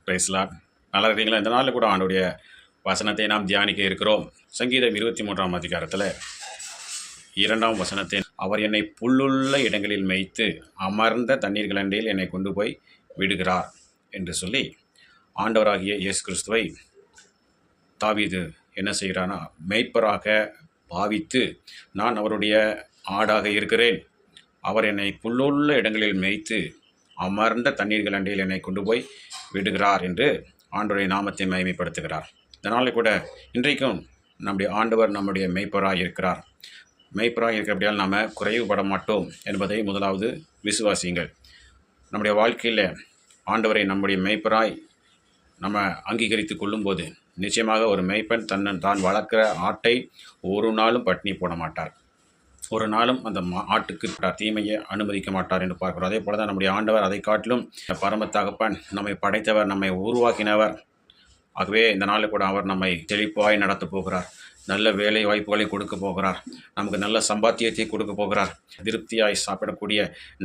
Price Lord. நல்லா இருக்கீங்களா? இந்த நாளில் கூட ஆண்டுடைய வசனத்தை நாம் தியானிக்க இருக்கிறோம். சங்கீதம் 23ஆம் அதிகாரத்தில் 2ஆம் வசனத்தை, அவர் என்னை புல்லுள்ள இடங்களில் மேய்த்து அமர்ந்த தண்ணீர்களண்டையில் என்னை கொண்டு போய் விடுகிறார் என்று சொல்லி ஆண்டவராகிய இயேசு கிறிஸ்துவை தாவீது என்ன செய்கிறானா, மேய்ப்பராக பாவித்து, நான் அவருடைய ஆடாக இருக்கிறேன், அவர் என்னை புல்லுள்ள இடங்களில் மேய்த்து அமர்ந்த தண்ணீர்கள் அண்டையில் என்னை கொண்டு போய் விடுகிறார் என்று ஆண்டவருடைய நாமத்தை மகிமைப்படுத்துகிறார். இதனால் கூட இன்றைக்கும் நம்முடைய ஆண்டவர் நம்முடைய மெய்ப்பராக இருக்கிறார். மெய்ப்பராக இருக்கிறபடியால் நாம் குறைவுபட மாட்டோம் என்பதை முதலாவது விசுவாசியுங்கள். நம்முடைய வாழ்க்கையில் ஆண்டவரை நம்முடைய மெய்ப்பராய் நம்ம அங்கீகரித்து கொள்ளும்போது நிச்சயமாக ஒரு மெய்ப்பன் தான் வளர்க்கிற ஆட்டை ஒரு நாளும் பட்டினி போட மாட்டார். ஒரு நாளும் அந்த ஆட்டுக்கு தீமையை அனுமதிக்க மாட்டார் என்று பார்க்கிறோம். அதே போல தான் நம்முடைய ஆண்டவர் அதை காட்டிலும் பரம தகப்பன், நம்மை படைத்தவர், நம்மை உருவாக்கினவர். ஆகவே இந்த நாளில் கூட அவர் நம்மை செழிப்பாய் நடத்த போகிறார். நல்ல வேலை வாய்ப்புகளை கொடுக்க போகிறார். நமக்கு நல்ல சம்பாத்தியத்தை கொடுக்க போகிறார். திருப்தியாய் சாப்பிடக்கூடிய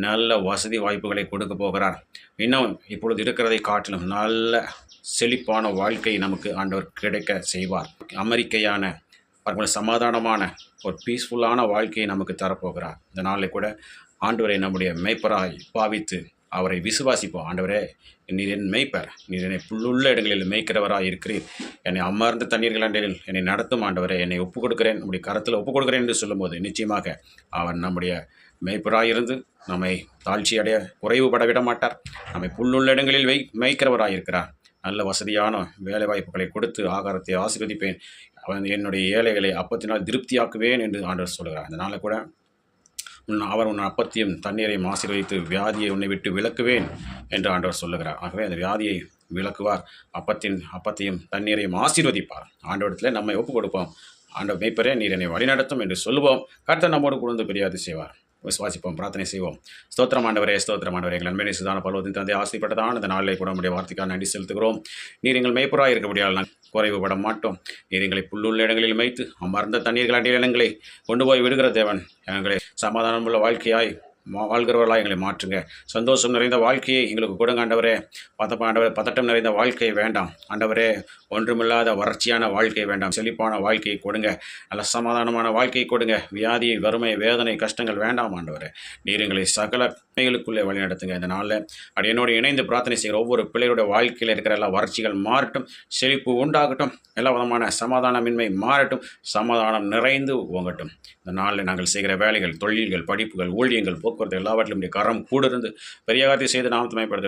நல்ல வசதி வாய்ப்புகளை கொடுக்க போகிறார். இன்னும் இப்பொழுது இருக்கிறதை காட்டிலும் நல்ல செழிப்பான வாழ்க்கை நமக்கு ஆண்டவர் கிடைக்க செய்வார். அமெரிக்கையான சமாதானமான ஒரு பீஸ்ஃபுல்லான வாழ்க்கையை நமக்கு தரப்போகிறார். இந்த நாளில் கூட ஆண்டவரை நம்முடைய மெய்ப்பராய் பாவித்து அவரை விசுவாசிப்போம். ஆண்டவரே, நீர் என் மெய்ப்பர், நீர் என்னை புல்லுள்ள இடங்களில் மேய்க்கிறவராக இருக்கிறீர், என்னை அமர்ந்த தண்ணீர்கள் அண்டையில் என்னை நடத்தும் ஆண்டவரே, என்னை ஒப்புக் கொடுக்கிறேன், நம்முடைய கரத்தில் ஒப்புக் கொடுக்கிறேன் என்று சொல்லும்போது நிச்சயமாக அவர் நம்முடைய மெய்ப்பராயிருந்து நம்மை தாழ்ச்சி அடைய குறைவுபட விட மாட்டார். நம்மை புல்லுள்ள இடங்களில் மேய்க்கிறவராக இருக்கிறார். நல்ல வசதியான வேலை வாய்ப்புகளை கொடுத்து ஆகாரத்தை ஆசீர்வதிப்பேன், என்னுடைய ஏழைகளை அப்பத்தினால் திருப்தியாக்குவேன் என்று ஆண்டவர் சொல்கிறார். அதனால் கூட அவர் உன் அப்பத்தையும் தண்ணீரையும் ஆசீர்வதித்து வியாதியை உன்னை விட்டு விலக்குவேன் என்று ஆண்டவர் சொல்லுகிறார். ஆகவே அந்த வியாதியை விலக்குவார், அப்பத்தையும் தண்ணீரையும் ஆசீர்வதிப்பார். ஆண்டவரத்தில் நம்மை ஒப்புக் கொடுப்போம். ஆண்டவர் மெய்ப்பரே, நீர் என்னை வழிநடத்தும் என்று சொல்லுவோம். கர்த்தர் நம்மோடு குழந்தை பெரியாது செய்வார். விசுவாசிப்போம், பிரார்த்தனை செய்வோம். ஸ்தோத்திரம் ஆண்டவரே, ஸ்தோத்திரம் ஆண்டவரே. எங்கள் நன்மை சுதான பருவத்தின் தந்தை, ஆசைப்பட்டதான் இந்த நாளில் கூட நம்முடைய வார்த்தைக்காக நன்றி செலுத்துகிறோம். நீர் எங்கள் மெய்ப்பராக இருக்கக்கூடியால் நான் குறைவுபட மாட்டோம். நீர் எங்களை புல்லுள்ள இடங்களில் மேய்த்து அமர்ந்த தண்ணீர்கள் அண்டிய இடங்களை கொண்டு போய் விடுகிற தேவன். எங்களை சமாதானமுள்ள வாழ்க்கையாய் வாழ்கிறவர்களாக எங்களை மாற்றுங்க. சந்தோஷம் நிறைந்த வாழ்க்கையை எங்களுக்கு கொடுங்க ஆண்டவரே. ஆண்டவரே, பதட்டம் நிறைந்த வாழ்க்கை வேண்டாம் ஆண்டவரே. ஒன்றுமில்லாத வறட்சியான வாழ்க்கை வேண்டாம். செழிப்பான வாழ்க்கையை கொடுங்க. நல்ல சமாதானமான வாழ்க்கையை கொடுங்க. வியாதி, வறுமை, வேதனை, கஷ்டங்கள் வேண்டாம் ஆண்டவரே. நீர் எங்களை சகல பிள்ளைகளுக்குள்ளே வழி நடத்துங்க. இந்த நாளில் என்னோடு இணைந்து பிரார்த்தனை செய்கிற ஒவ்வொரு பிள்ளைகளுடைய வாழ்க்கையில் இருக்கிற எல்லா வறட்சிகள் மாறட்டும், செழிப்பு உண்டாகட்டும், எல்லா விதமான சமாதானமின்மை மாறட்டும், சமாதானம் நிறைந்து ஓங்கட்டும். இந்த நாளில் நாங்கள் செய்கிற வேலைகள், தொழில்கள், படிப்புகள், ஊழியங்கள், போக்குவரத்து எல்லாவற்றிலும் கரம் கூட இருந்து பெரிய காரியத்தை செய்து நாமத்தை மகிமைப்படுத்த